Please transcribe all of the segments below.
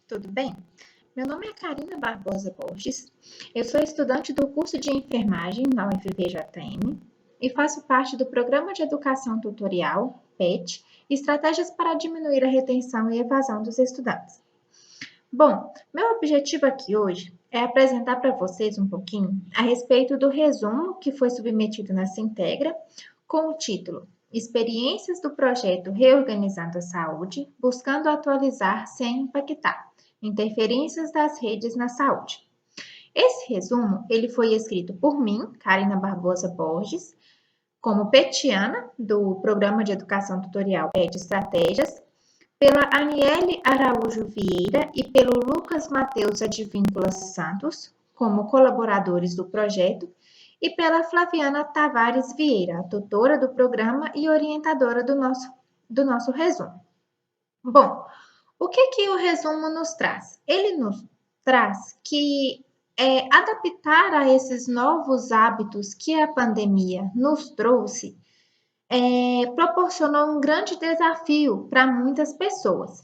tudo bem? Meu nome é Karina Barbosa Borges, eu sou estudante do curso de enfermagem na UFVJM e faço parte do Programa de Educação Tutorial, PET, Estratégias para Diminuir a Retenção e Evasão dos Estudantes. Bom, meu objetivo aqui hoje é apresentar para vocês um pouquinho a respeito do resumo que foi submetido na Sintegra com o título Experiências do projeto Reorganizando a Saúde, buscando atualizar sem impactar. Interferências das redes na saúde. Esse resumo ele foi escrito por mim, Karina Barbosa Borges, como petiana do Programa de Educação Tutorial PET Estratégias, pela Aniele Araújo Vieira e pelo Lucas Matheus Advíncula Santos, como colaboradores do projeto, e pela Flaviana Tavares Vieira, tutora do programa e orientadora do nosso resumo. Bom, o que o resumo nos traz? Ele nos traz que adaptar a esses novos hábitos que a pandemia nos trouxe proporcionou um grande desafio para muitas pessoas.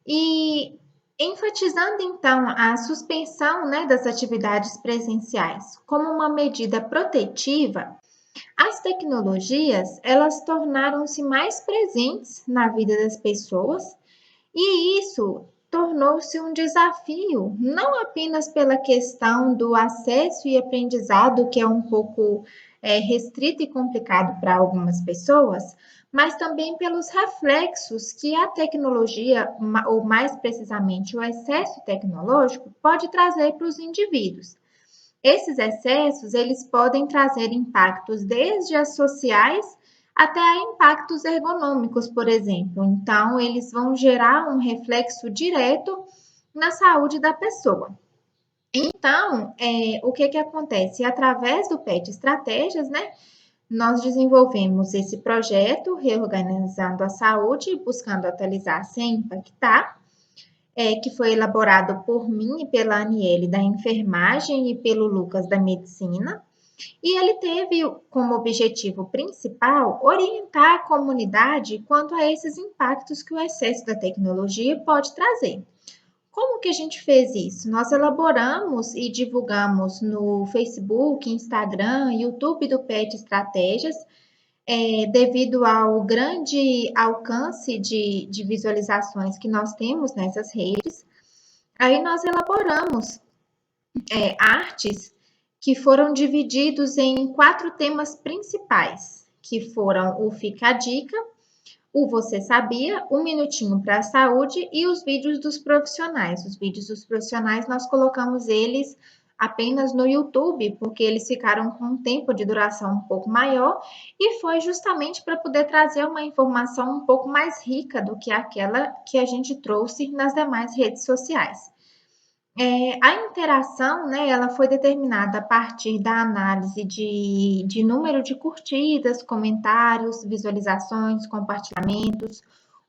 E enfatizando então a suspensão das atividades presenciais como uma medida protetiva, as tecnologias elas tornaram-se mais presentes na vida das pessoas. E isso tornou-se um desafio, não apenas pela questão do acesso e aprendizado, que é um pouco restrito e complicado para algumas pessoas, mas também pelos reflexos que a tecnologia, ou mais precisamente o excesso tecnológico, pode trazer para os indivíduos. Esses excessos, eles podem trazer impactos desde as sociais até impactos ergonômicos, por exemplo. Então, eles vão gerar um reflexo direto na saúde da pessoa. Então, o que acontece? Através do PET Estratégias, nós desenvolvemos esse projeto, Reorganizando a Saúde, buscando atualizar sem impactar, que foi elaborado por mim e pela Aniele da enfermagem e pelo Lucas da medicina. E ele teve como objetivo principal orientar a comunidade quanto a esses impactos que o excesso da tecnologia pode trazer. Como que a gente fez isso? Nós elaboramos e divulgamos no Facebook, Instagram, YouTube do PET Estratégias, devido ao grande alcance de visualizações que nós temos nessas redes. Aí nós elaboramos artes que foram divididos em 4 temas principais, que foram o Fica a Dica, o Você Sabia, o Minutinho para a Saúde e os vídeos dos profissionais. Os vídeos dos profissionais nós colocamos eles apenas no YouTube, porque eles ficaram com um tempo de duração um pouco maior e foi justamente para poder trazer uma informação um pouco mais rica do que aquela que a gente trouxe nas demais redes sociais. A interação, ela foi determinada a partir da análise de número de curtidas, comentários, visualizações, compartilhamentos,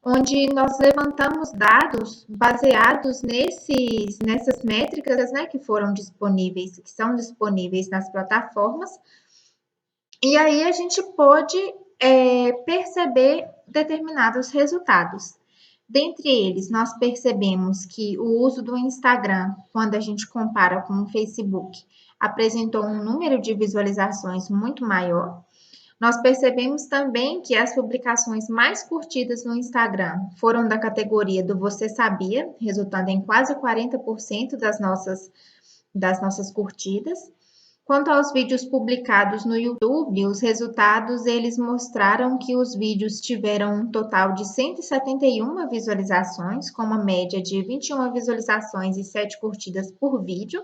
onde nós levantamos dados baseados nessas métricas, que foram disponíveis, que são disponíveis nas plataformas, e aí a gente pôde perceber determinados resultados. Dentre eles, nós percebemos que o uso do Instagram, quando a gente compara com o Facebook, apresentou um número de visualizações muito maior. Nós percebemos também que as publicações mais curtidas no Instagram foram da categoria do Você Sabia, resultando em quase 40% das nossas curtidas. Quanto aos vídeos publicados no YouTube, os resultados eles mostraram que os vídeos tiveram um total de 171 visualizações, com uma média de 21 visualizações e 7 curtidas por vídeo.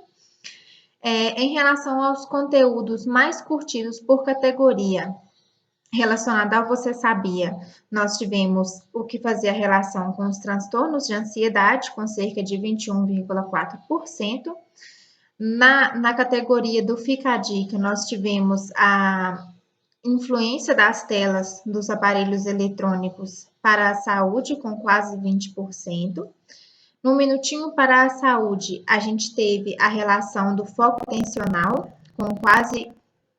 Em relação aos conteúdos mais curtidos por categoria relacionado ao Você Sabia, nós tivemos o que fazia relação com os transtornos de ansiedade, com cerca de 21,4%. Na categoria do Fica a Dica, nós tivemos a influência das telas dos aparelhos eletrônicos para a saúde, com quase 20%. No Minutinho para a Saúde, a gente teve a relação do foco atencional, com quase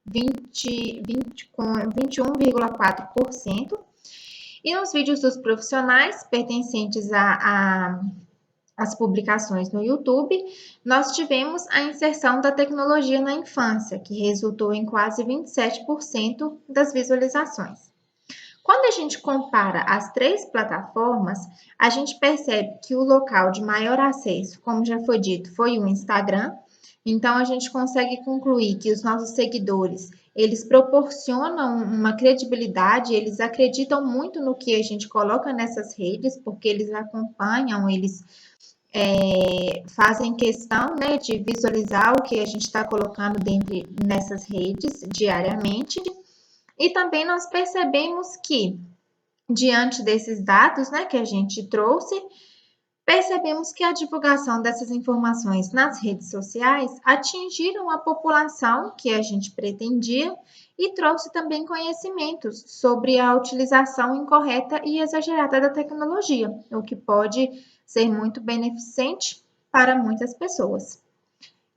21,4%. E nos vídeos dos profissionais pertencentes as publicações no YouTube, nós tivemos a inserção da tecnologia na infância, que resultou em quase 27% das visualizações. Quando a gente compara as três plataformas, a gente percebe que o local de maior acesso, como já foi dito, foi o Instagram. Então, a gente consegue concluir que os nossos seguidores, eles proporcionam uma credibilidade, eles acreditam muito no que a gente coloca nessas redes, porque eles acompanham, eles fazem questão, né, de visualizar o que a gente está colocando nessas redes diariamente. E também nós percebemos que, diante desses dados, né, que a gente trouxe, percebemos que a divulgação dessas informações nas redes sociais atingiram a população que a gente pretendia e trouxe também conhecimentos sobre a utilização incorreta e exagerada da tecnologia, o que pode ser muito beneficente para muitas pessoas.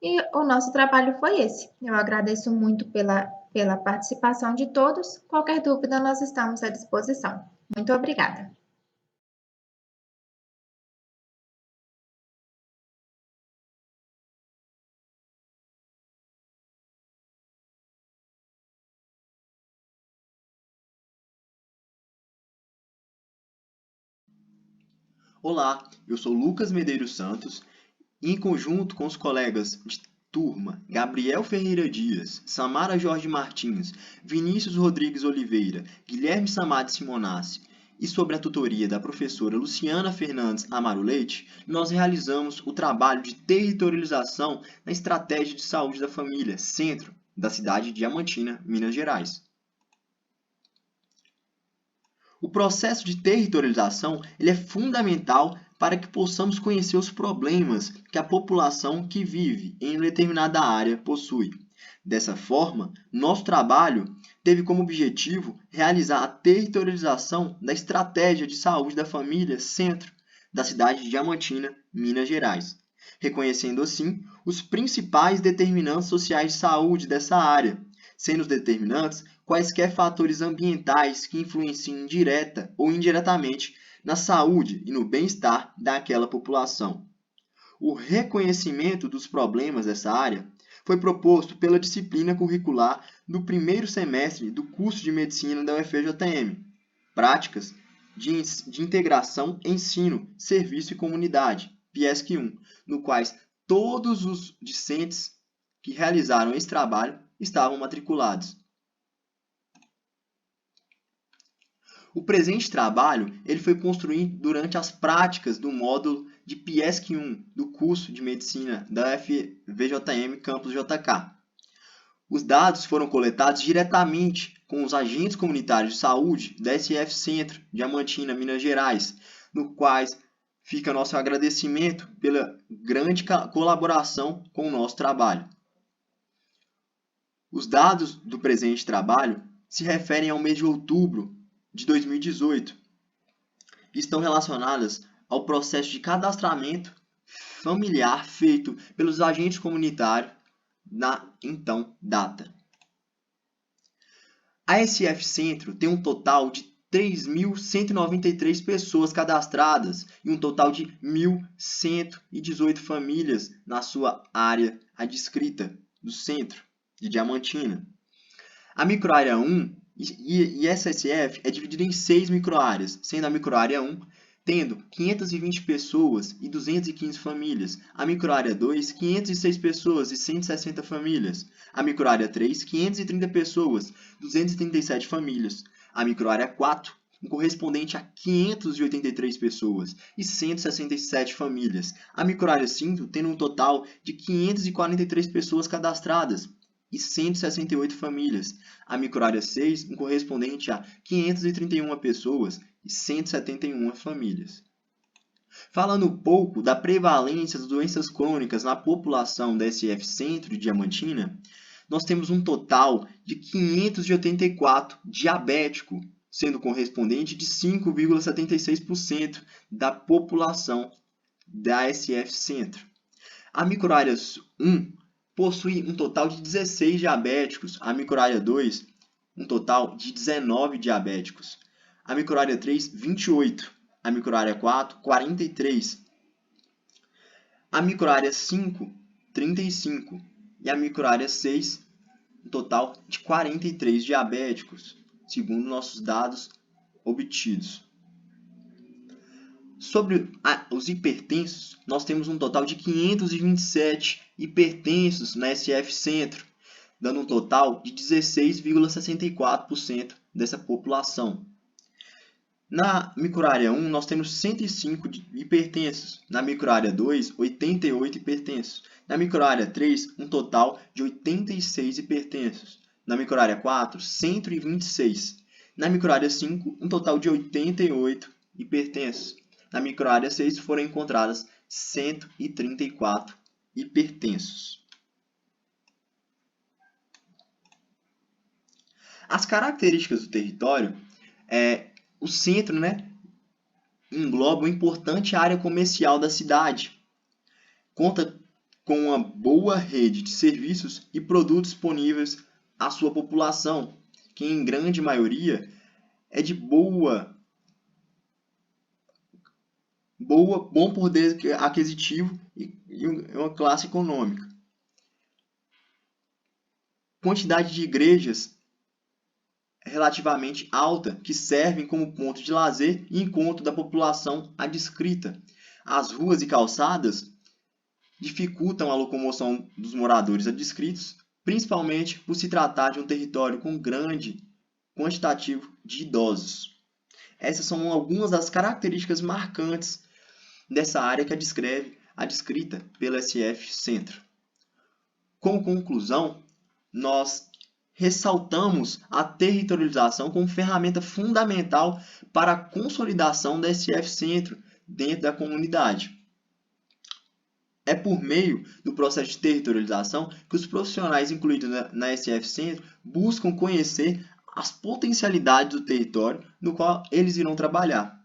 E o nosso trabalho foi esse. Eu agradeço muito pela participação de todos. Qualquer dúvida, nós estamos à disposição. Muito obrigada. Olá, eu sou Lucas Medeiros Santos e, em conjunto com os colegas de turma Gabriel Ferreira Dias, Samara Jorge Martins, Vinícius Rodrigues Oliveira, Guilherme Samad Simonassi e sob a tutoria da professora Luciana Fernandes Amaro Leite, nós realizamos o trabalho de territorialização na Estratégia de Saúde da Família, centro da cidade de Diamantina, Minas Gerais. O processo de territorialização ele é fundamental para que possamos conhecer os problemas que a população que vive em determinada área possui. Dessa forma, nosso trabalho teve como objetivo realizar a territorialização da estratégia de saúde da família centro da cidade de Diamantina, Minas Gerais, reconhecendo assim os principais determinantes sociais de saúde dessa área, sendo os determinantes quaisquer fatores ambientais que influenciem direta ou indiretamente na saúde e no bem-estar daquela população. O reconhecimento dos problemas dessa área foi proposto pela disciplina curricular do primeiro semestre do curso de medicina da UFJM, Práticas de Integração Ensino, Serviço e Comunidade, PIESC 1, no qual todos os discentes que realizaram esse trabalho estavam matriculados. O presente trabalho ele foi construído durante as práticas do módulo de PIESC 1 do curso de Medicina da UFVJM Campus JK. Os dados foram coletados diretamente com os agentes comunitários de saúde da SF Centro, Diamantina, Minas Gerais, no quais fica nosso agradecimento pela grande colaboração com o nosso trabalho. Os dados do presente trabalho se referem ao mês de outubro de 2018 e estão relacionadas ao processo de cadastramento familiar feito pelos agentes comunitários na então data. A SF Centro tem um total de 3.193 pessoas cadastradas e um total de 1.118 famílias na sua área adscrita do centro de Diamantina. A microárea 1 e essa SF é dividida em 6 microáreas, sendo a microárea 1 tendo 520 pessoas e 215 famílias, a microárea 2, 506 pessoas e 160 famílias, a microárea 3, 530 pessoas, 237 famílias, a microárea 4, correspondente a 583 pessoas e 167 famílias, a microárea 5 tendo um total de 543 pessoas cadastradas e 168 famílias, a microárea 6 correspondente a 531 pessoas e 171 famílias. Falando um pouco da prevalência das doenças crônicas na população da SF Centro de Diamantina, nós temos um total de 584 diabéticos, sendo correspondente de 5,76% da população da SF Centro. A microárea 1 possui um total de 16 diabéticos, a microárea 2 um total de 19 diabéticos, a microárea 3, 28, a microárea 4, 43, A microárea 5, 35. E a microárea 6, um total de 43 diabéticos, segundo nossos dados obtidos. Sobre os hipertensos, nós temos um total de 527 hipertensos na SF Centro, dando um total de 16,64% dessa população. Na microárea 1, nós temos 105 hipertensos. Na microárea 2, 88 hipertensos. Na microárea 3, um total de 86 hipertensos. Na microárea 4, 126. Na microárea 5, um total de 88 hipertensos. Na microárea 6, foram encontradas 134 hipertensos. As características do território o centro, engloba uma importante área comercial da cidade. Conta com uma boa rede de serviços e produtos disponíveis à sua população, que em grande maioria é de bom poder aquisitivo e uma classe econômica. Quantidade de igrejas relativamente alta, que servem como ponto de lazer e encontro da população adscrita. As ruas e calçadas dificultam a locomoção dos moradores adscritos, principalmente por se tratar de um território com grande quantitativo de idosos. Essas são algumas das características marcantes dessa área que a descrita pela SF Centro. Como conclusão, nós ressaltamos a territorialização como ferramenta fundamental para a consolidação da SF Centro dentro da comunidade. É por meio do processo de territorialização que os profissionais incluídos na SF Centro buscam conhecer as potencialidades do território no qual eles irão trabalhar.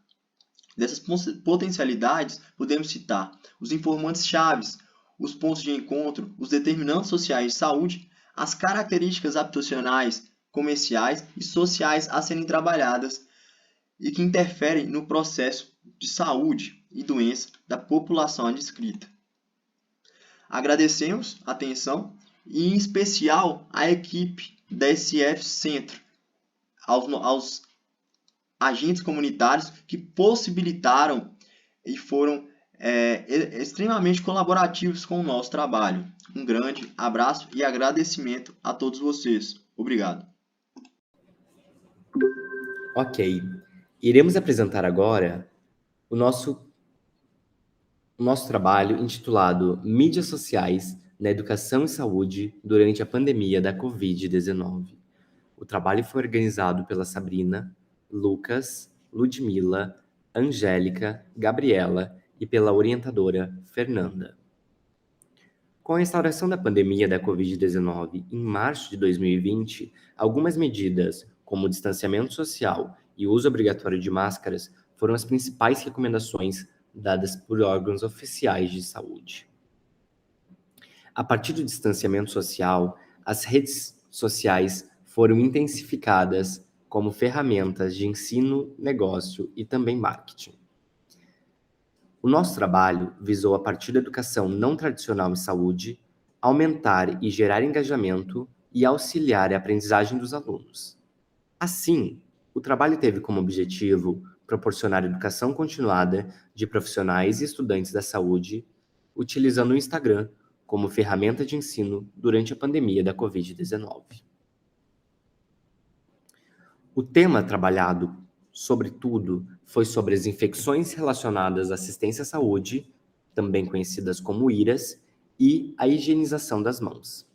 Dessas potencialidades, podemos citar os informantes chaves, os pontos de encontro, os determinantes sociais de saúde, as características habitacionais, comerciais e sociais a serem trabalhadas e que interferem no processo de saúde e doença da população adscrita. Agradecemos a atenção e, em especial, à equipe da SF Centro, aos agentes comunitários que possibilitaram e foram extremamente colaborativos com o nosso trabalho. Um grande abraço e agradecimento a todos vocês. Obrigado. Ok. Iremos apresentar agora o nosso trabalho intitulado Mídias Sociais na Educação e Saúde durante a pandemia da Covid-19. O trabalho foi organizado pela Sabrina, Lucas, Ludmila, Angélica, Gabriela e pela orientadora Fernanda. Com a instauração da pandemia da Covid-19 em março de 2020, algumas medidas, como o distanciamento social e o uso obrigatório de máscaras, foram as principais recomendações dadas por órgãos oficiais de saúde. A partir do distanciamento social, as redes sociais foram intensificadas como ferramentas de ensino, negócio e também marketing. O nosso trabalho visou, a partir da educação não tradicional em saúde, aumentar e gerar engajamento e auxiliar a aprendizagem dos alunos. Assim, o trabalho teve como objetivo proporcionar educação continuada de profissionais e estudantes da saúde, utilizando o Instagram como ferramenta de ensino durante a pandemia da Covid-19. O tema trabalhado, sobretudo, foi sobre as infecções relacionadas à assistência à saúde, também conhecidas como IRAS, e a higienização das mãos.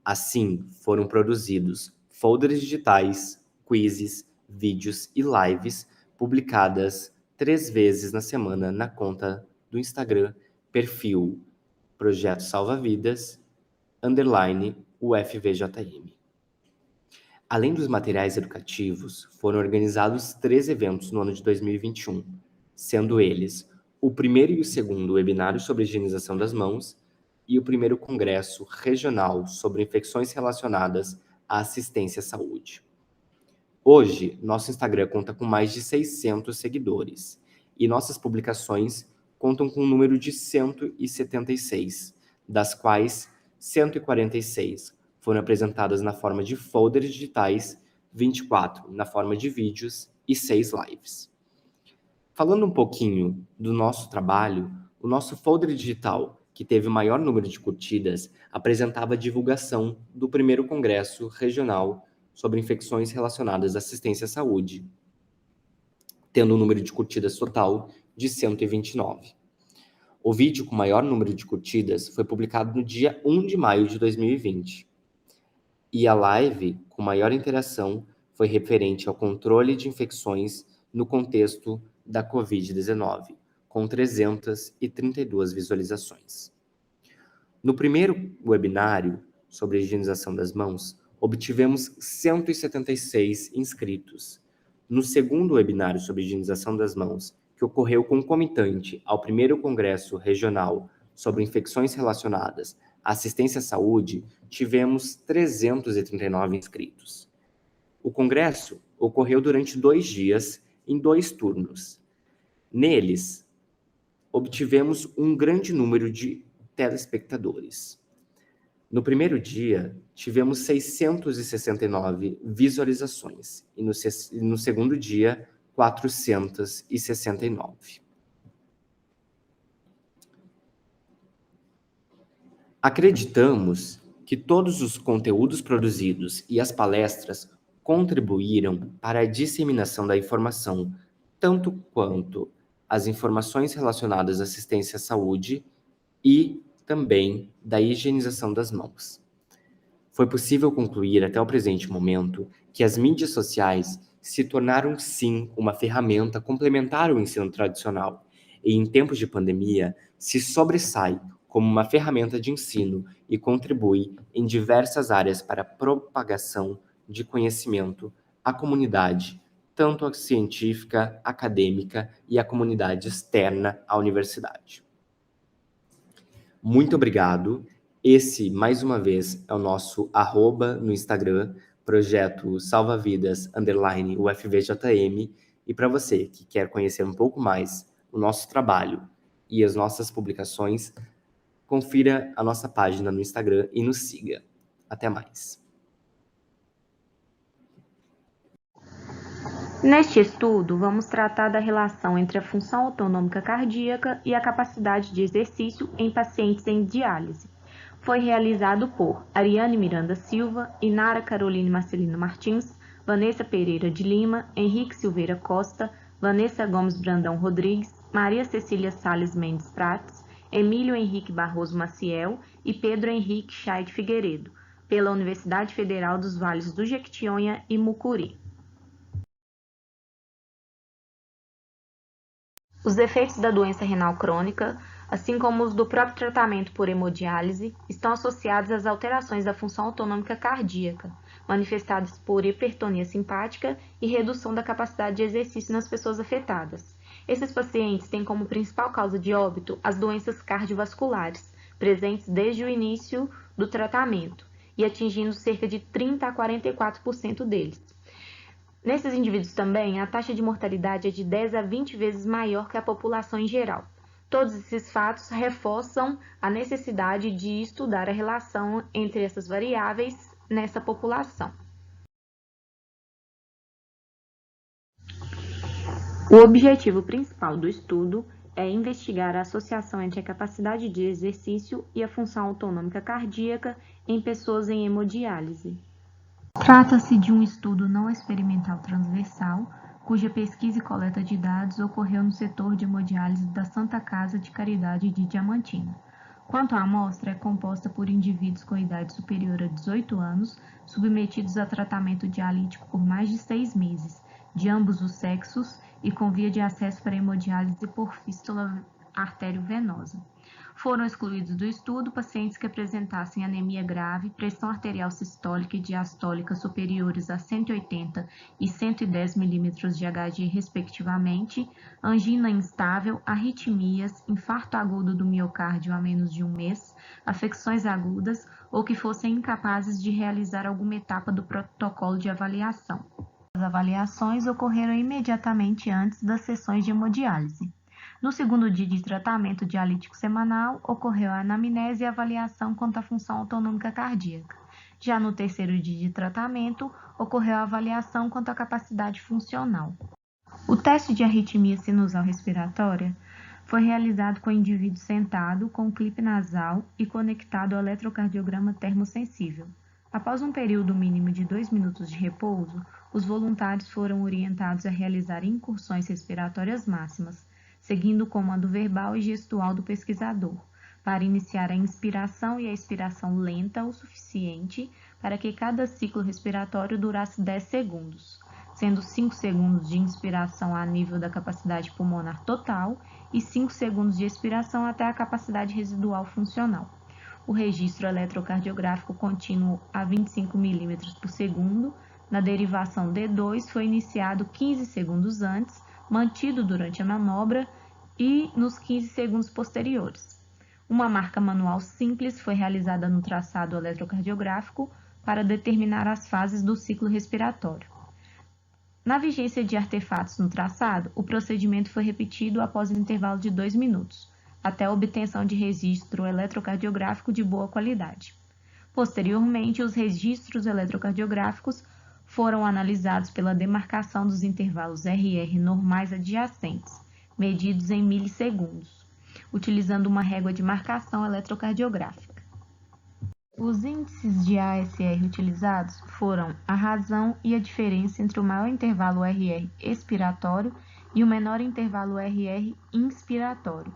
Assim, foram produzidos folders digitais, quizzes, vídeos e lives publicadas 3 vezes na semana na conta do Instagram, perfil Projeto Salva Vidas, _UFVJM. Além dos materiais educativos, foram organizados 3 eventos no ano de 2021, sendo eles o primeiro e o segundo webinário sobre higienização das mãos e o primeiro congresso regional sobre infecções relacionadas à assistência à saúde. Hoje, nosso Instagram conta com mais de 600 seguidores e nossas publicações contam com um número de 176, das quais 146 foram apresentadas na forma de folders digitais, 24 na forma de vídeos e 6 lives. Falando um pouquinho do nosso trabalho, o nosso folder digital, que teve o maior número de curtidas, apresentava a divulgação do primeiro Congresso Regional sobre Infecções Relacionadas à Assistência à Saúde, tendo um número de curtidas total de 129. O vídeo com maior número de curtidas foi publicado no dia 1 de maio de 2020. E a live com maior interação foi referente ao controle de infecções no contexto da Covid-19, com 332 visualizações. No primeiro webinário sobre a higienização das mãos, obtivemos 176 inscritos. No segundo webinário sobre higienização das mãos, que ocorreu concomitante ao primeiro Congresso Regional sobre Infecções Relacionadas à Assistência à Saúde, tivemos 339 inscritos. O congresso ocorreu durante 2 dias, em 2 turnos. Neles, obtivemos um grande número de telespectadores. No primeiro dia, tivemos 669 visualizações e no segundo dia, 469. Acreditamos que todos os conteúdos produzidos e as palestras contribuíram para a disseminação da informação, tanto quanto as informações relacionadas à assistência à saúde e também da higienização das mãos. Foi possível concluir até o presente momento que as mídias sociais se tornaram sim uma ferramenta complementar ao ensino tradicional e em tempos de pandemia se sobressai como uma ferramenta de ensino e contribui em diversas áreas para a propagação de conhecimento à comunidade, tanto a científica, acadêmica e a comunidade externa à universidade. Muito obrigado. Esse, mais uma vez, é o nosso @ no Instagram, projeto salvavidas_UFVJM. E para você que quer conhecer um pouco mais o nosso trabalho e as nossas publicações, confira a nossa página no Instagram e nos siga. Até mais. Neste estudo, vamos tratar da relação entre a função autonômica cardíaca e a capacidade de exercício em pacientes em diálise. Foi realizado por Ariane Miranda Silva, Inara Caroline Marcelino Martins, Vanessa Pereira de Lima, Henrique Silveira Costa, Vanessa Gomes Brandão Rodrigues, Maria Cecília Sales Mendes Prates, Emílio Henrique Barroso Maciel e Pedro Henrique Chay Figueiredo, pela Universidade Federal dos Vales do Jequitinhonha e Mucuri. Os efeitos da doença renal crônica, assim como os do próprio tratamento por hemodiálise, estão associados às alterações da função autonômica cardíaca, manifestadas por hipertonia simpática e redução da capacidade de exercício nas pessoas afetadas. Esses pacientes têm como principal causa de óbito as doenças cardiovasculares, presentes desde o início do tratamento e atingindo cerca de 30 a 44% deles. Nesses indivíduos também, a taxa de mortalidade é de 10 a 20 vezes maior que a população em geral. Todos esses fatos reforçam a necessidade de estudar a relação entre essas variáveis nessa população. O objetivo principal do estudo é investigar a associação entre a capacidade de exercício e a função autonômica cardíaca em pessoas em hemodiálise. Trata-se de um estudo não experimental transversal, cuja pesquisa e coleta de dados ocorreu no setor de hemodiálise da Santa Casa de Caridade de Diamantina. Quanto à amostra, é composta por indivíduos com idade superior a 18 anos, submetidos a tratamento dialítico por mais de 6 meses, de ambos os sexos e com via de acesso para hemodiálise por fístula arteriovenosa. Foram excluídos do estudo pacientes que apresentassem anemia grave, pressão arterial sistólica e diastólica superiores a 180 e 110 milímetros de Hg, respectivamente, angina instável, arritmias, infarto agudo do miocárdio há menos de 1 mês, afecções agudas ou que fossem incapazes de realizar alguma etapa do protocolo de avaliação. As avaliações ocorreram imediatamente antes das sessões de hemodiálise. No segundo dia de tratamento dialítico semanal, ocorreu a anamnese e avaliação quanto à função autonômica cardíaca. Já no terceiro dia de tratamento, ocorreu a avaliação quanto à capacidade funcional. O teste de arritmia sinusal respiratória foi realizado com o indivíduo sentado, com clipe nasal e conectado ao eletrocardiograma termosensível. Após um período mínimo de 2 minutos de repouso, os voluntários foram orientados a realizar incursões respiratórias máximas, seguindo o comando verbal e gestual do pesquisador, para iniciar a inspiração e a expiração lenta o suficiente para que cada ciclo respiratório durasse 10 segundos, sendo 5 segundos de inspiração a nível da capacidade pulmonar total e 5 segundos de expiração até a capacidade residual funcional. O registro eletrocardiográfico contínuo a 25 mm por segundo, na derivação D2, foi iniciado 15 segundos antes, mantido durante a manobra e nos 15 segundos posteriores. Uma marca manual simples foi realizada no traçado eletrocardiográfico para determinar as fases do ciclo respiratório. Na vigência de artefatos no traçado, o procedimento foi repetido após um intervalo de 2 minutos, até a obtenção de registro eletrocardiográfico de boa qualidade. Posteriormente, os registros eletrocardiográficos foram analisados pela demarcação dos intervalos RR normais adjacentes, medidos em milissegundos, utilizando uma régua de marcação eletrocardiográfica. Os índices de ASR utilizados foram a razão e a diferença entre o maior intervalo RR expiratório e o menor intervalo RR inspiratório,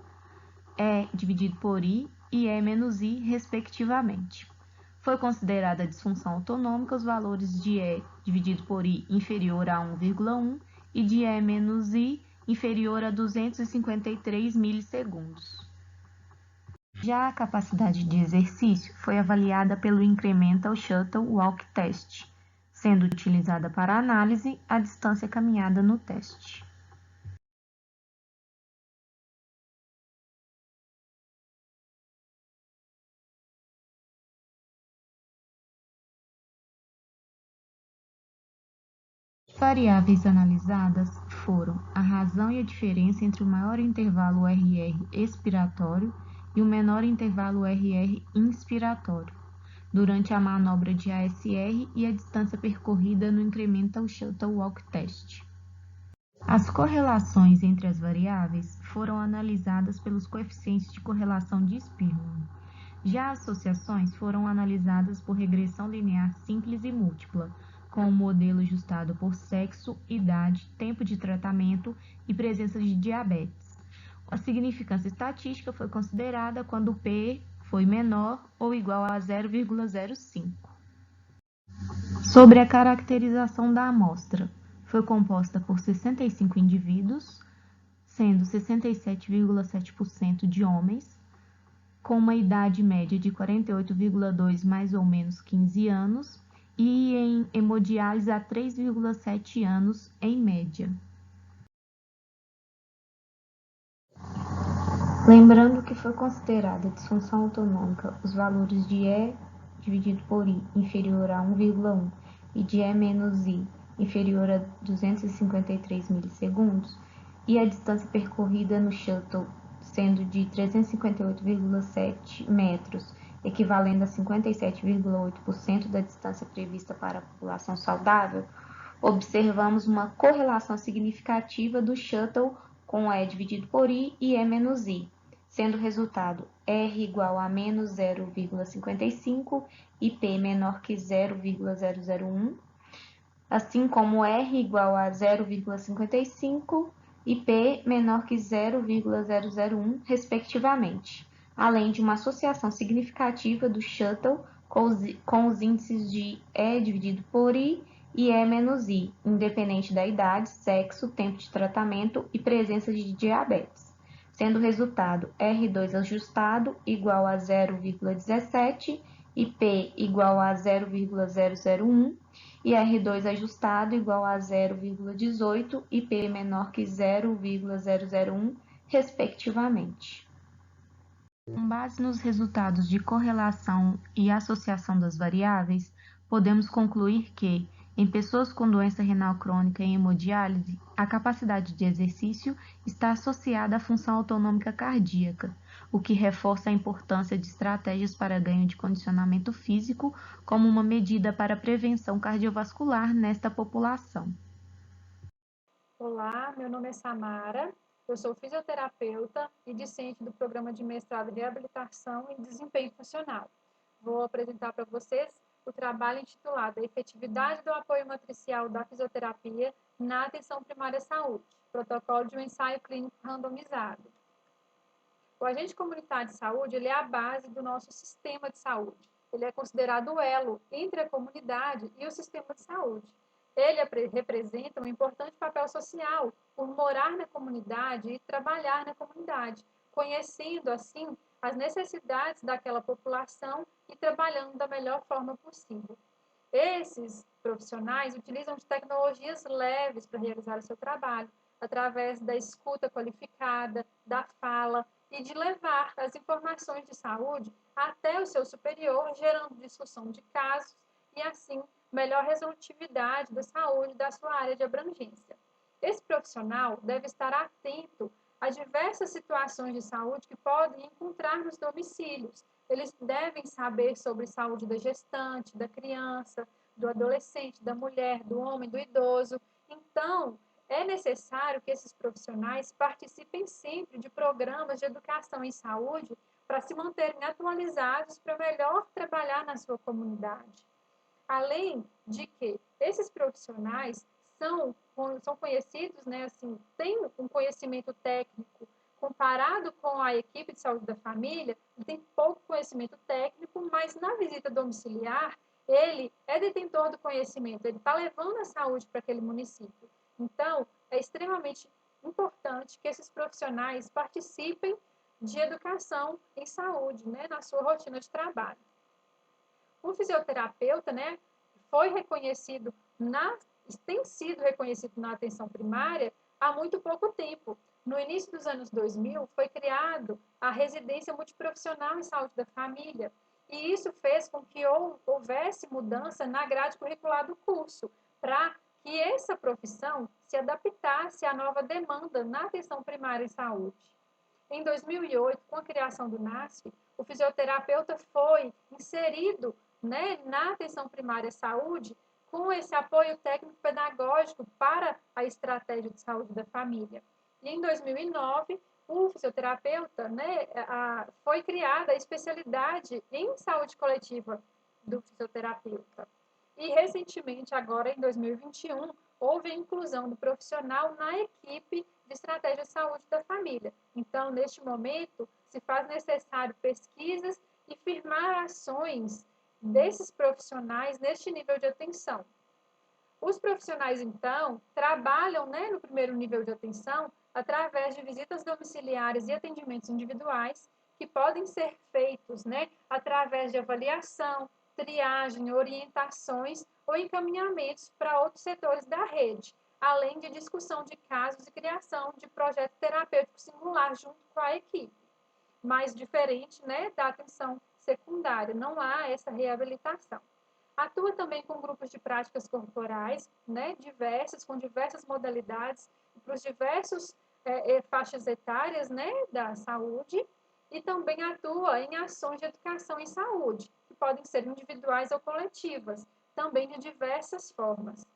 E dividido por I e E menos I, respectivamente. Foi considerada a disfunção autonômica os valores de E dividido por I inferior a 1,1 e de E menos I inferior a 253 milissegundos. Já a capacidade de exercício foi avaliada pelo Incremental Shuttle Walk Test, sendo utilizada para análise a distância caminhada no teste. As variáveis analisadas foram a razão e a diferença entre o maior intervalo RR expiratório e o menor intervalo RR inspiratório, durante a manobra de ASR e a distância percorrida no Incremental Shuttle Walk Test. As correlações entre as variáveis foram analisadas pelos coeficientes de correlação de Spearman. Já as associações foram analisadas por regressão linear simples e múltipla, com o modelo ajustado por sexo, idade, tempo de tratamento e presença de diabetes. A significância estatística foi considerada quando o P foi menor ou igual a 0,05. Sobre a caracterização da amostra, foi composta por 65 indivíduos, sendo 67,7% de homens, com uma idade média de 48,2 mais ou menos 15 anos, e em hemodiálise a 3,7 anos em média. Lembrando que foi considerada disfunção autonômica os valores de E dividido por I inferior a 1,1 e de E menos I inferior a 253 milissegundos e a distância percorrida no shuttle sendo de 358,7 metros, equivalendo a 57,8% da distância prevista para a população saudável, observamos uma correlação significativa do shuttle com E dividido por I e E menos I, sendo o resultado R igual a menos 0,55 e P menor que 0,001, assim como R igual a 0,55 e P menor que 0,001, respectivamente, além de uma associação significativa do shuttle com os índices de E dividido por I e E menos I, independente da idade, sexo, tempo de tratamento e presença de diabetes, sendo o resultado R2 ajustado igual a 0,17 e P igual a 0,001, e R2 ajustado igual a 0,18 e P menor que 0,001, respectivamente. Com base nos resultados de correlação e associação das variáveis, podemos concluir que, Em pessoas com doença renal crônica e hemodiálise, a capacidade de exercício está associada à função autonômica cardíaca, o que reforça a importância de estratégias para ganho de condicionamento físico como uma medida para a prevenção cardiovascular nesta população. Olá, meu nome é Samara, eu sou fisioterapeuta e discente do programa de mestrado em reabilitação e desempenho funcional. Vou apresentar para vocês o trabalho intitulado A Efetividade do Apoio Matricial da Fisioterapia na Atenção Primária à Saúde, protocolo de um ensaio clínico randomizado. O agente comunitário de saúde ele é a base do nosso sistema de saúde. Ele é considerado o elo entre a comunidade e o sistema de saúde. Ele representa um importante papel social por morar na comunidade e trabalhar na comunidade, conhecendo, assim, as necessidades daquela população e trabalhando da melhor forma possível. Esses profissionais utilizam de tecnologias leves para realizar o seu trabalho, através da escuta qualificada, da fala e de levar as informações de saúde até o seu superior, gerando discussão de casos e, assim, melhor resolutividade da saúde da sua área de abrangência. Esse profissional deve estar atento a diversas situações de saúde que podem encontrar nos domicílios. Eles devem saber sobre saúde da gestante, da criança, do adolescente, da mulher, do homem, do idoso. Então, é necessário que esses profissionais participem sempre de programas de educação em saúde para se manterem atualizados para melhor trabalhar na sua comunidade. Além de que esses profissionais são conhecidos, né, assim, têm um conhecimento técnico comparado com a equipe de saúde da família, ele tem pouco conhecimento técnico, mas na visita domiciliar, ele é detentor do conhecimento, ele está levando a saúde para aquele município. Então, é extremamente importante que esses profissionais participem de educação em saúde, né, na sua rotina de trabalho. O fisioterapeuta, né, tem sido reconhecido na atenção primária há muito pouco tempo. No início dos anos 2000, foi criado a residência multiprofissional em saúde da família, e isso fez com que houvesse mudança na grade curricular do curso, para que essa profissão se adaptasse à nova demanda na atenção primária em saúde. Em 2008, com a criação do NASF, o fisioterapeuta foi inserido, né, na atenção primária à saúde com esse apoio técnico-pedagógico para a estratégia de saúde da família. E em 2009, o fisioterapeuta, né, foi criada a especialidade em saúde coletiva do fisioterapeuta. E recentemente, agora em 2021, houve a inclusão do profissional na equipe de estratégia de saúde da família. Então, neste momento, se faz necessário pesquisas e firmar ações desses profissionais neste nível de atenção. Os profissionais, então, trabalham, né, no primeiro nível de atenção através de visitas domiciliares e atendimentos individuais que podem ser feitos, né, através de avaliação, triagem, orientações ou encaminhamentos para outros setores da rede, além de discussão de casos e criação de projeto terapêutico singular junto com a equipe. Mais diferente, né, da atenção secundária, não há essa reabilitação. Atua também com grupos de práticas corporais, né, diversas, com diversas modalidades, para os diversos faixas etárias, né, da saúde, e também atua em ações de educação em saúde, que podem ser individuais ou coletivas, também de diversas formas.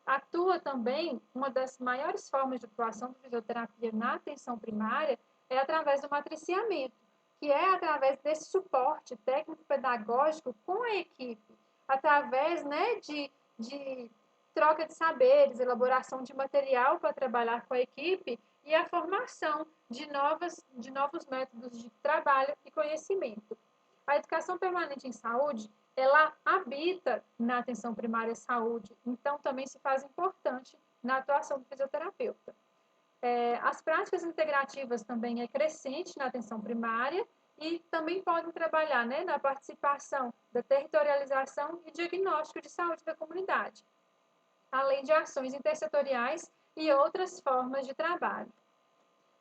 Atua também, uma das maiores formas de atuação da fisioterapia na atenção primária é através do matriciamento, que é através desse suporte técnico-pedagógico com a equipe, através, né, de troca de saberes, elaboração de material para trabalhar com a equipe e a formação de novos métodos de trabalho e conhecimento. A educação permanente em saúde, ela habita na atenção primária à saúde, então também se faz importante na atuação do fisioterapeuta. As práticas integrativas também é crescente na atenção primária e também podem trabalhar, né, na participação da territorialização e diagnóstico de saúde da comunidade, além de ações intersetoriais e outras formas de trabalho.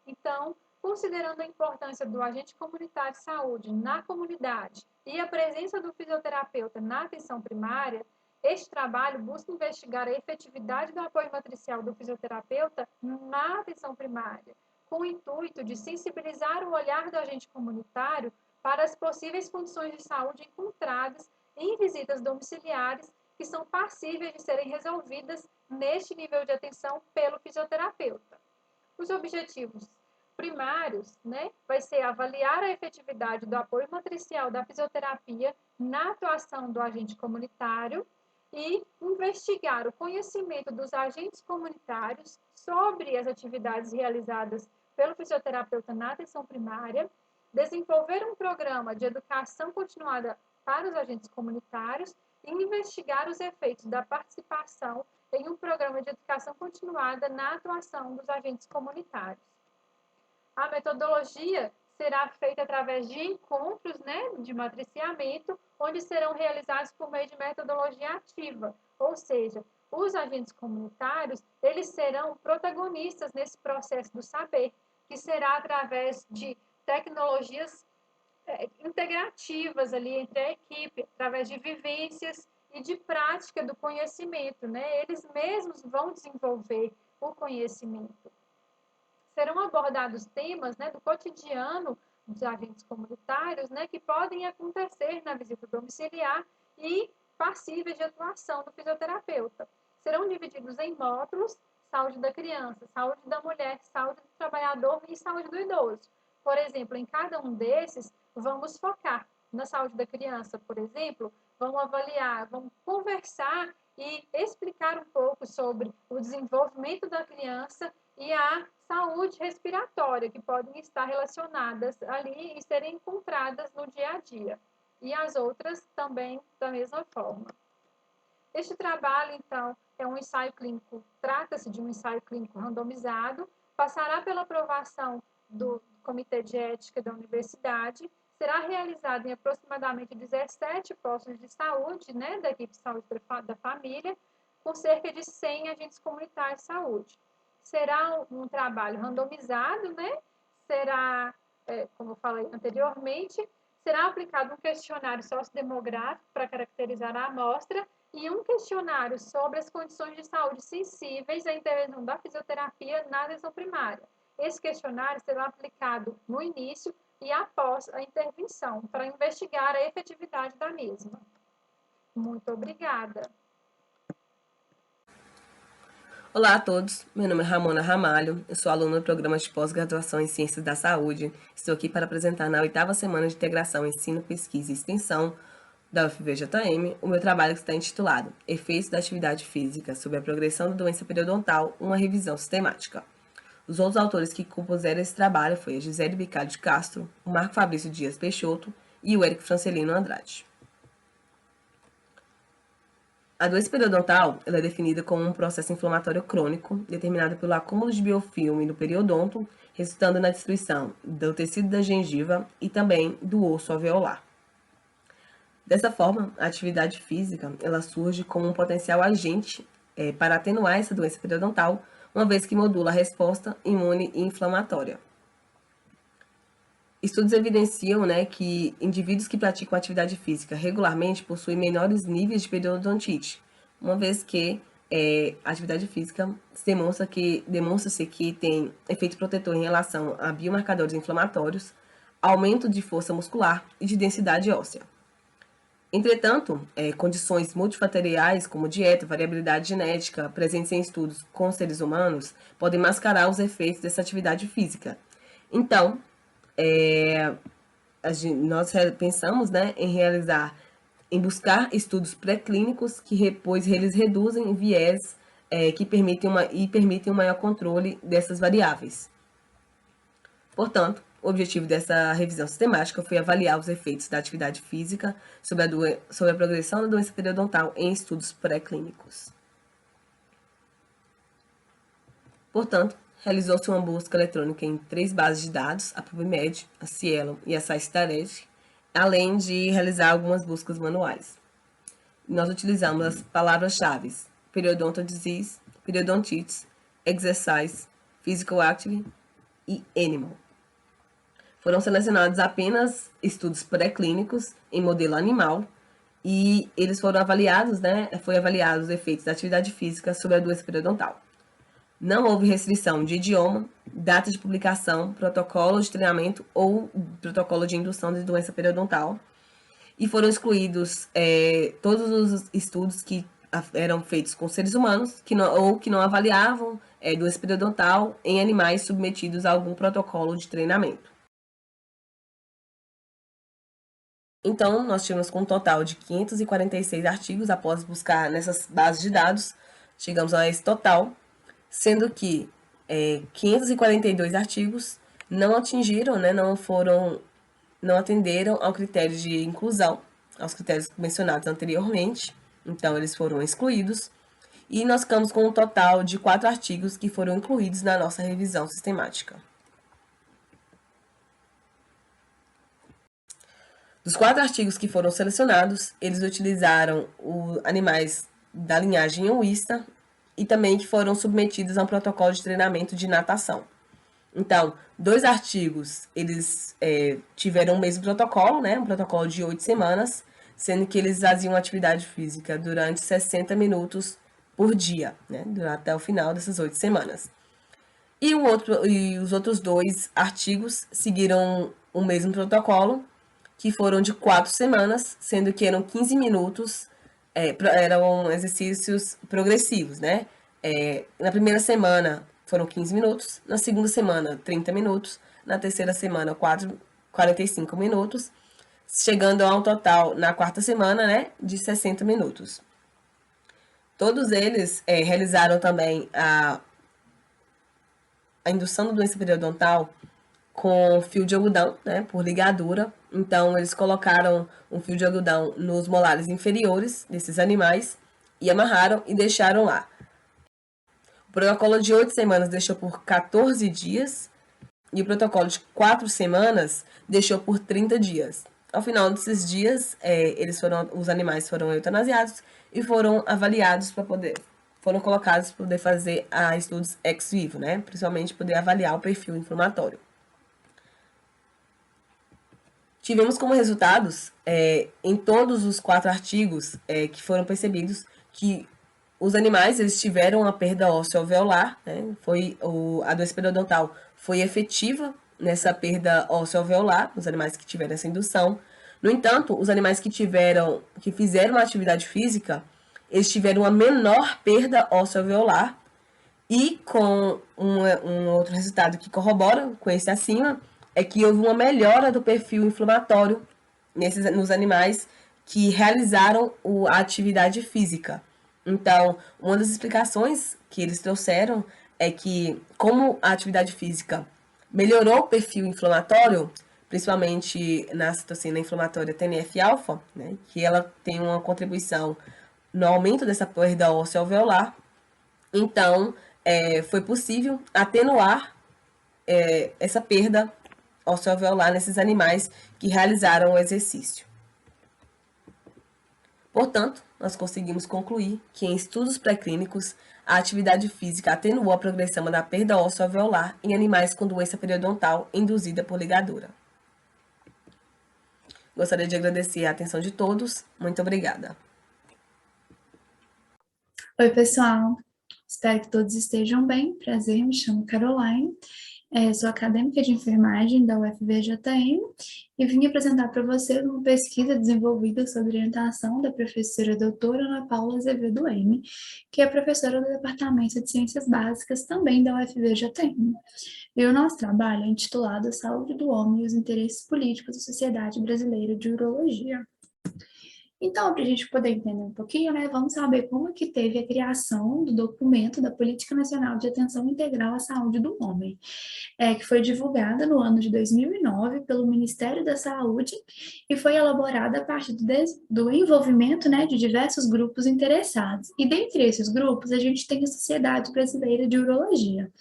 Então, considerando a importância do agente comunitário de saúde na comunidade e a presença do fisioterapeuta na atenção primária, Este trabalho busca investigar a efetividade do apoio matricial do fisioterapeuta na atenção primária, com o intuito de sensibilizar o olhar do agente comunitário para as possíveis condições de saúde encontradas em visitas domiciliares que são passíveis de serem resolvidas neste nível de atenção pelo fisioterapeuta. Os objetivos primários, vai ser avaliar a efetividade do apoio matricial da fisioterapia na atuação do agente comunitário e investigar o conhecimento dos agentes comunitários sobre as atividades realizadas pelo fisioterapeuta na atenção primária, desenvolver um programa de educação continuada para os agentes comunitários e investigar os efeitos da participação em um programa de educação continuada na atuação dos agentes comunitários. A metodologia será feita através de encontros, de matriciamento, onde serão realizados por meio de metodologia ativa, ou seja, os agentes comunitários, eles serão protagonistas nesse processo do saber, que será através de tecnologias integrativas ali entre a equipe, através de vivências e de prática do conhecimento, Eles mesmos vão desenvolver o conhecimento. Serão abordados temas do cotidiano dos agentes comunitários, que podem acontecer na visita domiciliar e passíveis de atuação do fisioterapeuta. Serão divididos em módulos: saúde da criança, saúde da mulher, saúde do trabalhador e saúde do idoso. Por exemplo, em cada um desses, vamos focar na saúde da criança, por exemplo, vamos avaliar, vamos conversar e explicar um pouco sobre o desenvolvimento da criança e a saúde respiratória, que podem estar relacionadas ali e serem encontradas no dia a dia. E as outras também da mesma forma. Este trabalho, então, é um ensaio clínico, trata-se de um ensaio clínico randomizado, passará pela aprovação do Comitê de Ética da Universidade, será realizado em aproximadamente 17 postos de saúde, da equipe de saúde da família, com cerca de 100 agentes comunitários de saúde. Será um trabalho randomizado, Será, como eu falei anteriormente, será aplicado um questionário sociodemográfico para caracterizar a amostra e um questionário sobre as condições de saúde sensíveis à intervenção da fisioterapia na atenção primária. Esse questionário será aplicado no início e após a intervenção, para investigar a efetividade da mesma. Muito obrigada. Olá a todos, meu nome é Ramona Ramalho, eu sou aluna do programa de pós-graduação em Ciências da Saúde. Estou aqui para apresentar na 8ª semana de integração Ensino, Pesquisa e Extensão da UFVJM o meu trabalho que está intitulado Efeitos da Atividade Física sobre a Progressão da Doença Periodontal, uma revisão sistemática. Os outros autores que compuseram esse trabalho foram a Gisele Bicalho de Castro, o Marco Fabrício Dias Peixoto e o Érico Francelino Andrade. A doença periodontal ela é definida como um processo inflamatório crônico determinado pelo acúmulo de biofilme no periodonto, resultando na destruição do tecido da gengiva e também do osso alveolar. Dessa forma, a atividade física ela surge como um potencial agente para atenuar essa doença periodontal, uma vez que modula a resposta imune e inflamatória. Estudos evidenciam que indivíduos que praticam atividade física regularmente possuem menores níveis de periodontite, uma vez que a atividade física demonstra-se que tem efeito protetor em relação a biomarcadores inflamatórios, aumento de força muscular e de densidade óssea. Entretanto, condições multifatoriais como dieta, variabilidade genética, presentes em estudos com seres humanos, podem mascarar os efeitos dessa atividade física. Então, nós pensamos em buscar estudos pré-clínicos que depois eles reduzem viés que permitem um maior controle dessas variáveis. Portanto, o objetivo dessa revisão sistemática foi avaliar os efeitos da atividade física sobre a progressão da doença periodontal em estudos pré-clínicos. Portanto, realizou-se uma busca eletrônica em 3 bases de dados, a PubMed, a Cielo e a SciStarEdge, além de realizar algumas buscas manuais. Nós utilizamos as palavras-chave periodontal disease, periodontitis, exercise, physical activity e animal. Foram selecionados apenas estudos pré-clínicos em modelo animal e eles foram avaliados, né? Foi avaliados os efeitos da atividade física sobre a doença periodontal. Não houve restrição de idioma, data de publicação, protocolo de treinamento ou protocolo de indução de doença periodontal. E foram excluídos todos os estudos que eram feitos com seres humanos que não avaliavam doença periodontal em animais submetidos a algum protocolo de treinamento. Então, nós tínhamos com um total de 546 artigos após buscar nessas bases de dados. Chegamos a esse total, sendo que 542 artigos não atingiram, né, não atenderam ao critério de inclusão, aos critérios mencionados anteriormente, então eles foram excluídos, e nós ficamos com um total de 4 artigos que foram incluídos na nossa revisão sistemática. Dos 4 artigos que foram selecionados, eles utilizaram animais da linhagem Eoista e também que foram submetidos a um protocolo de treinamento de natação. Então, 2 artigos, eles tiveram o mesmo protocolo, né? Um protocolo de 8 semanas, sendo que eles faziam atividade física durante 60 minutos por dia, né? Até o final dessas 8 semanas. E os outros 2 artigos seguiram o mesmo protocolo, que foram de 4 semanas, sendo que eram 15 minutos, eram exercícios progressivos, né? Na primeira semana foram 15 minutos, na segunda semana 30 minutos, na terceira semana 45 minutos, chegando a um total na quarta semana, né, de 60 minutos. Todos eles realizaram também a indução da doença periodontal com fio de algodão, né, por ligadura. Então, eles colocaram um fio de algodão nos molares inferiores desses animais e amarraram e deixaram lá. O protocolo de 8 semanas deixou por 14 dias e o protocolo de 4 semanas deixou por 30 dias. Ao final desses dias, os animais foram eutanasiados e foram avaliados foram colocados para poder fazer estudos ex vivo, né? Principalmente poder avaliar o perfil inflamatório. Tivemos como resultados, em todos os 4 artigos que foram percebidos, que os animais eles tiveram a perda óssea alveolar, né? A doença periodontal foi efetiva nessa perda óssea alveolar, nos animais que tiveram essa indução. No entanto, os animais que fizeram uma atividade física, eles tiveram uma menor perda óssea alveolar, e com um outro resultado que corrobora com esse acima, é que houve uma melhora do perfil inflamatório nos animais que realizaram a atividade física. Então, uma das explicações que eles trouxeram é que, como a atividade física melhorou o perfil inflamatório, principalmente na citocina inflamatória TNF-alfa, né, que ela tem uma contribuição no aumento dessa perda óssea alveolar, então foi possível atenuar essa perda óssea alveolar nesses animais que realizaram o exercício. Portanto, nós conseguimos concluir que em estudos pré-clínicos, a atividade física atenuou a progressão da perda óssea alveolar em animais com doença periodontal induzida por ligadura. Gostaria de agradecer a atenção de todos. Muito obrigada. Oi, pessoal. Espero que todos estejam bem. Prazer, me chamo Caroline. Sou acadêmica de enfermagem da UFVJM e vim apresentar para vocês uma pesquisa desenvolvida sob orientação da professora doutora Ana Paula Azevedo M., que é professora do Departamento de Ciências Básicas também da UFVJM. E o nosso trabalho é intitulado Saúde do Homem e os Interesses Políticos da Sociedade Brasileira de Urologia. Então, para a gente poder entender um pouquinho, né, vamos saber como que teve a criação do documento da Política Nacional de Atenção Integral à Saúde do Homem, que foi divulgada no ano de 2009 pelo Ministério da Saúde e foi elaborada a partir do envolvimento, né, de diversos grupos interessados. E dentre esses grupos, a gente tem a Sociedade Brasileira de Urologia,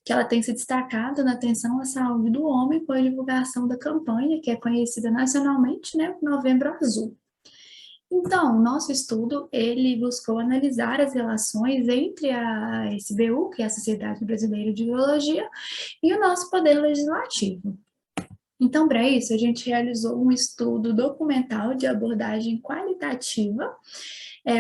que ela tem se destacado na atenção à saúde do homem com a divulgação da campanha, que é conhecida nacionalmente, né, Novembro Azul. Então, o nosso estudo, ele buscou analisar as relações entre a SBU, que é a Sociedade Brasileira de Urologia, e o nosso Poder Legislativo. Então, para isso, a gente realizou um estudo documental de abordagem qualitativa,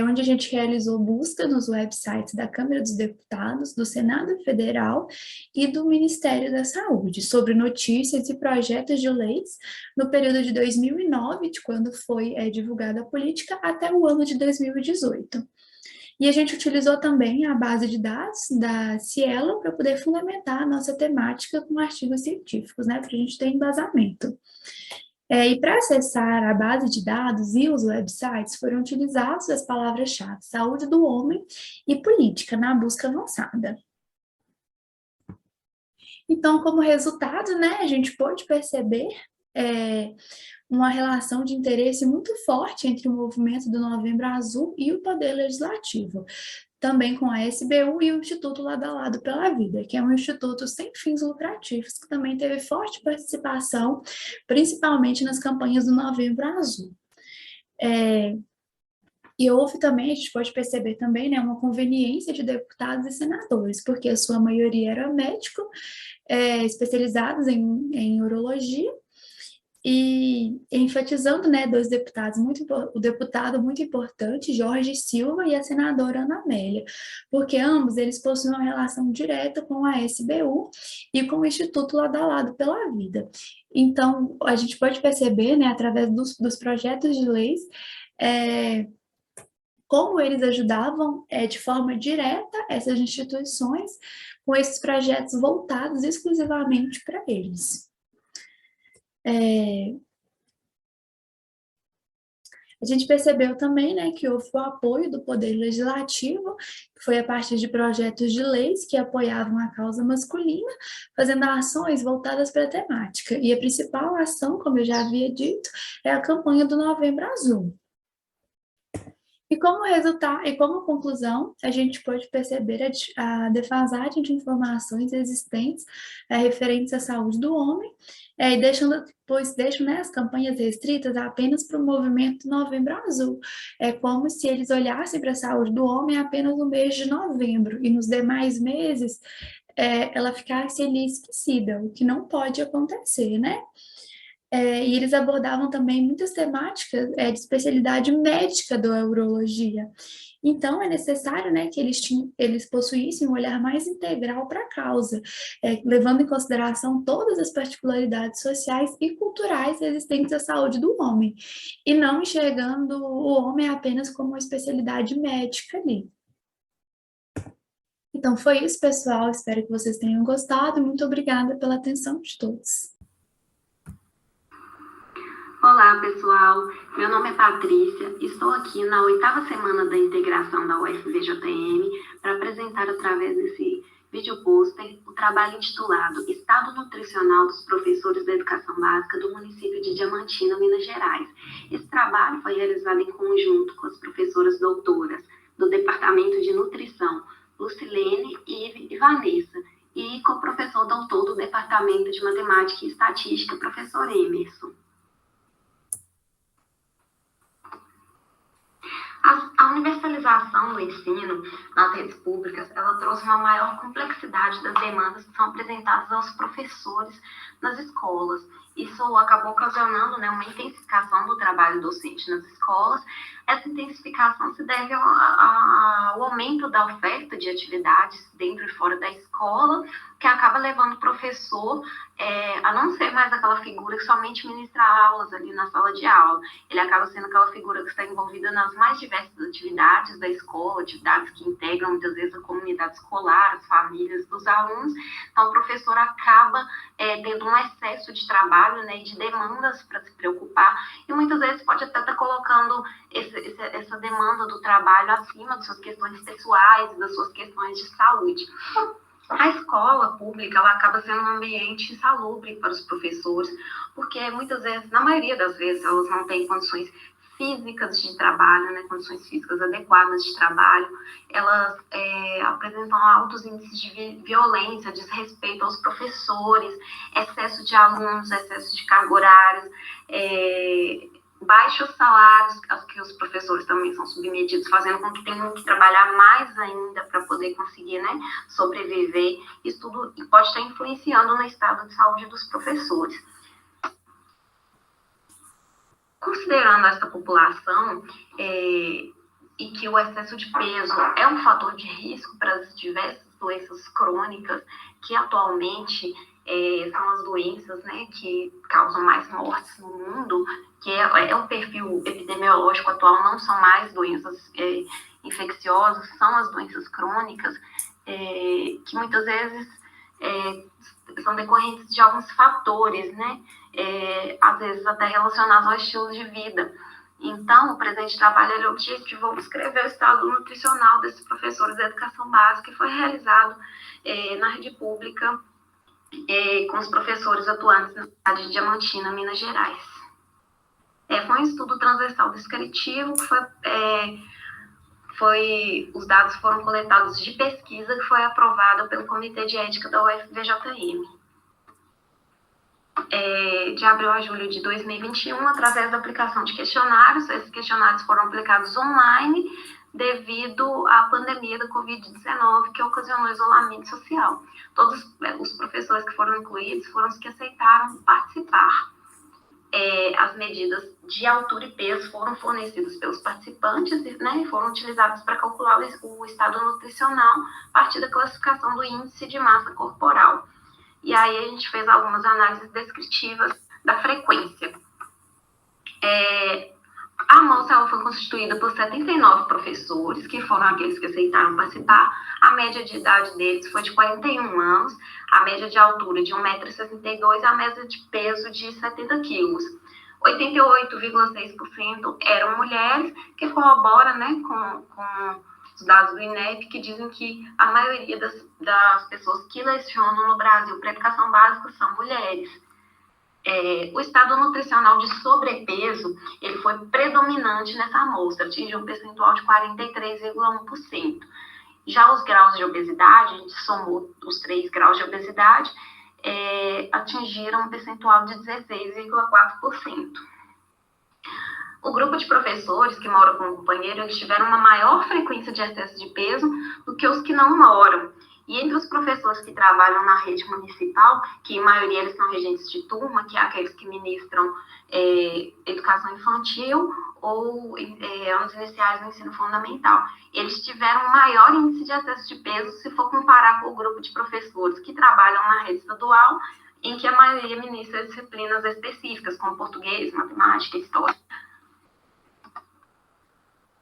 onde a gente realizou busca nos websites da Câmara dos Deputados, do Senado Federal e do Ministério da Saúde, sobre notícias e projetos de leis no período de 2009, de quando foi divulgada a política, até o ano de 2018. E a gente utilizou também a base de dados da Cielo para poder fundamentar a nossa temática com artigos científicos, né, para a gente ter embasamento. E para acessar a base de dados e os websites, foram utilizadas as palavras-chave saúde do homem e política na busca avançada. Então, como resultado, né, a gente pôde perceber uma relação de interesse muito forte entre o movimento do Novembro Azul e o Poder Legislativo, também com a SBU e o Instituto Lado a Lado pela Vida, que é um instituto sem fins lucrativos, que também teve forte participação, principalmente nas campanhas do Novembro Azul. E houve também, a gente pode perceber também, né, uma conveniência de deputados e senadores, porque a sua maioria era médico, especializados em urologia, e enfatizando, né, dois deputados, o deputado muito importante, Jorge Silva, e a senadora Ana Amélia, porque ambos eles possuem uma relação direta com a SBU e com o Instituto Lado a Lado pela Vida. Então, a gente pode perceber, né, através dos projetos de leis, como eles ajudavam de forma direta essas instituições com esses projetos voltados exclusivamente para eles. A gente percebeu também, né, que houve o apoio do Poder Legislativo, que foi a partir de projetos de leis que apoiavam a causa masculina, fazendo ações voltadas para a temática. E a principal ação, como eu já havia dito, é a campanha do Novembro Azul. E como resultado, e como conclusão, a gente pode perceber a defasagem de informações existentes referentes à saúde do homem, deixam, né, as campanhas restritas apenas para o movimento Novembro Azul. É como se eles olhassem para a saúde do homem apenas no mês de novembro, e nos demais meses ela ficasse ali esquecida, o que não pode acontecer, né? E eles abordavam também muitas temáticas de especialidade médica da urologia. Então, é necessário, né, que eles possuíssem um olhar mais integral para a causa, levando em consideração todas as particularidades sociais e culturais existentes à saúde do homem, e não enxergando o homem apenas como uma especialidade médica ali. Então, foi isso, pessoal. Espero que vocês tenham gostado. Muito obrigada pela atenção de todos. Olá, pessoal. Meu nome é Patrícia. Estou aqui na 8ª semana da integração da UFVJM para apresentar, através desse vídeo pôster, o trabalho intitulado Estado Nutricional dos Professores da Educação Básica do município de Diamantina, Minas Gerais. Esse trabalho foi realizado em conjunto com as professoras doutoras do Departamento de Nutrição, Lucilene e Vanessa, e com o professor doutor do Departamento de Matemática e Estatística, professor Emerson. A universalização do ensino nas redes públicas, ela trouxe uma maior complexidade das demandas que são apresentadas aos professores nas escolas. Isso acabou ocasionando, né, uma intensificação do trabalho docente nas escolas. Essa intensificação se deve ao aumento da oferta de atividades dentro e fora da escola, que acaba levando o professor a não ser mais aquela figura que somente ministra aulas ali na sala de aula. Ele acaba sendo aquela figura que está envolvida nas mais diversas atividades da escola, atividades que integram muitas vezes a comunidade escolar, as famílias dos alunos. Então, o professor acaba tendo um excesso de trabalho, né, e de demandas para se preocupar, e muitas vezes pode até estar colocando essa demanda do trabalho acima das suas questões pessoais, das suas questões de saúde. A escola pública, ela acaba sendo um ambiente insalubre para os professores, porque muitas vezes, na maioria das vezes, elas não têm condições físicas de trabalho, né, condições físicas adequadas de trabalho. Elas apresentam altos índices de violência, desrespeito aos professores, excesso de alunos, excesso de carga horária, baixos salários, aos que os professores também são submetidos, fazendo com que tenham que trabalhar mais ainda para poder conseguir, né, sobreviver. Isso tudo pode estar influenciando no estado de saúde dos professores. Considerando essa população, e que o excesso de peso é um fator de risco para as diversas doenças crônicas, que atualmente são as doenças, né, que causam mais mortes no mundo, que é o perfil epidemiológico atual, não são mais doenças infecciosas, são as doenças crônicas, que muitas vezes são decorrentes de alguns fatores, né, às vezes até relacionados ao estilo de vida. Então, o presente trabalho ele objetivou descrever o estado nutricional desses professores da educação básica, que foi realizado na rede pública com os professores atuantes na cidade de Diamantina, Minas Gerais. Foi um estudo transversal descritivo, os dados foram coletados de pesquisa que foi aprovada pelo Comitê de Ética da UFVJM. De abril a julho de 2021, através da aplicação de questionários. Esses questionários foram aplicados online devido à pandemia da Covid-19, que ocasionou isolamento social. Todos os professores que foram incluídos foram os que aceitaram participar. As medidas de altura e peso foram fornecidas pelos participantes, né, e foram utilizadas para calcular o estado nutricional a partir da classificação do índice de massa corporal. E aí a gente fez algumas análises descritivas da frequência. A amostra foi constituída por 79 professores, que foram aqueles que aceitaram participar. A média de idade deles foi de 41 anos, a média de altura de 1,62 m, a média de peso de 70 kg. 88,6% eram mulheres, que corrobora, né, com os dados do INEP, que dizem que a maioria das pessoas que lecionam no Brasil para educação básica são mulheres. O estado nutricional de sobrepeso ele foi predominante nessa amostra, atingiu um percentual de 43,1%. Já os graus de obesidade, a gente somou os 3 graus de obesidade, atingiram um percentual de 16,4%. O grupo de professores que moram com o companheiro, eles tiveram uma maior frequência de excesso de peso do que os que não moram. E entre os professores que trabalham na rede municipal, que em maioria eles são regentes de turma, que é aqueles que ministram educação infantil ou anos iniciais do ensino fundamental, eles tiveram um maior índice de excesso de peso se for comparar com o grupo de professores que trabalham na rede estadual, em que a maioria ministra disciplinas específicas, como português, matemática, história.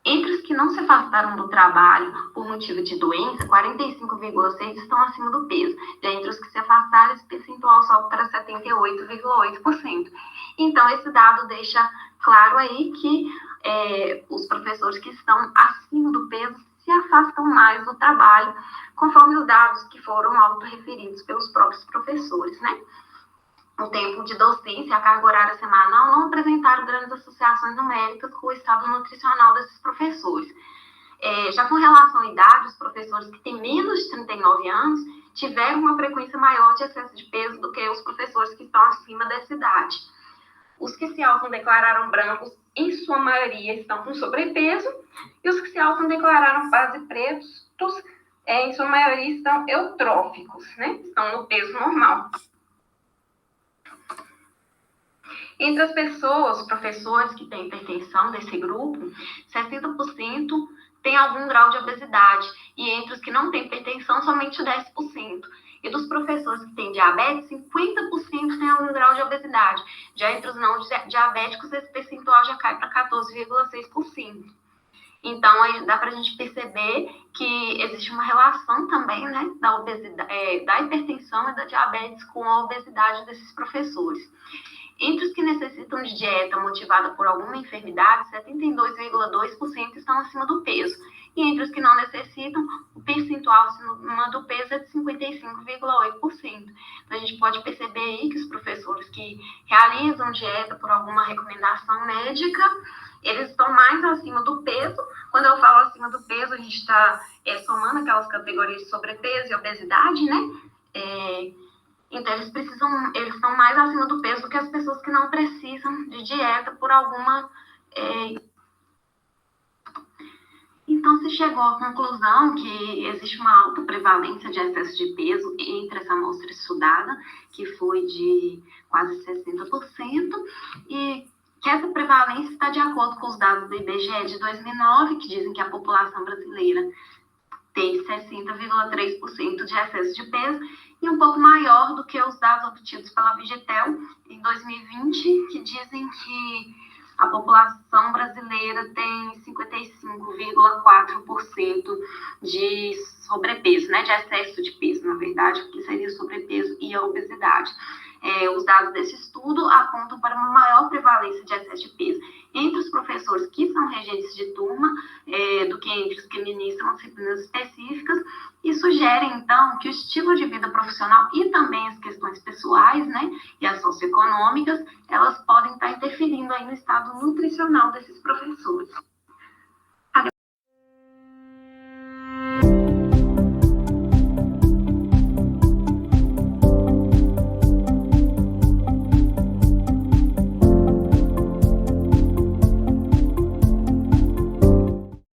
Entre os que não se afastaram do trabalho por motivo de doença, 45,6% estão acima do peso. Já entre os que se afastaram, esse percentual sobe para 78,8%. Então, esse dado deixa claro aí que os professores que estão acima do peso se afastam mais do trabalho, conforme os dados que foram autorreferidos pelos próprios professores, né? O tempo de docência e a carga horária semanal não apresentaram grandes associações numéricas com o estado nutricional desses professores. Já com relação à idade, os professores que têm menos de 39 anos tiveram uma frequência maior de excesso de peso do que os professores que estão acima dessa idade. Os que se autodeclararam brancos, em sua maioria, estão com sobrepeso, e os que se autodeclararam quase pretos, em sua maioria, estão eutróficos, né? Estão no peso normal. Entre as pessoas, professores que têm hipertensão desse grupo, 60% têm algum grau de obesidade, e entre os que não têm hipertensão, somente 10%. E dos professores que têm diabetes, 50% têm algum grau de obesidade. Já entre os não diabéticos, esse percentual já cai para 14,6%. Então, aí dá para a gente perceber que existe uma relação também, né, da obesidade, da hipertensão e da diabetes com a obesidade desses professores. Entre os que necessitam de dieta motivada por alguma enfermidade, 72,2% estão acima do peso. E entre os que não necessitam, o percentual acima do peso é de 55,8%. Então, a gente pode perceber aí que os professores que realizam dieta por alguma recomendação médica, eles estão mais acima do peso. Quando eu falo acima do peso, a gente está somando aquelas categorias de sobrepeso e obesidade, né? Então, eles estão mais acima do peso do que as pessoas que não precisam de dieta por alguma... Então, se chegou à conclusão que existe uma alta prevalência de excesso de peso entre essa amostra estudada, que foi de quase 60%, e que essa prevalência está de acordo com os dados do IBGE de 2009, que dizem que a população brasileira tem 60,3% de excesso de peso, e um pouco maior do que os dados obtidos pela Vigetel em 2020, que dizem que a população brasileira tem 55,4% de sobrepeso, né, de excesso de peso, na verdade, porque seria o sobrepeso e a obesidade. Os dados desse estudo apontam para uma maior prevalência de excesso de peso entre os professores que são regentes de turma do que entre os que ministram disciplinas específicas, e sugerem, então, que o estilo de vida profissional e também as questões pessoais, né, e as socioeconômicas, elas podem estar interferindo aí no estado nutricional desses professores.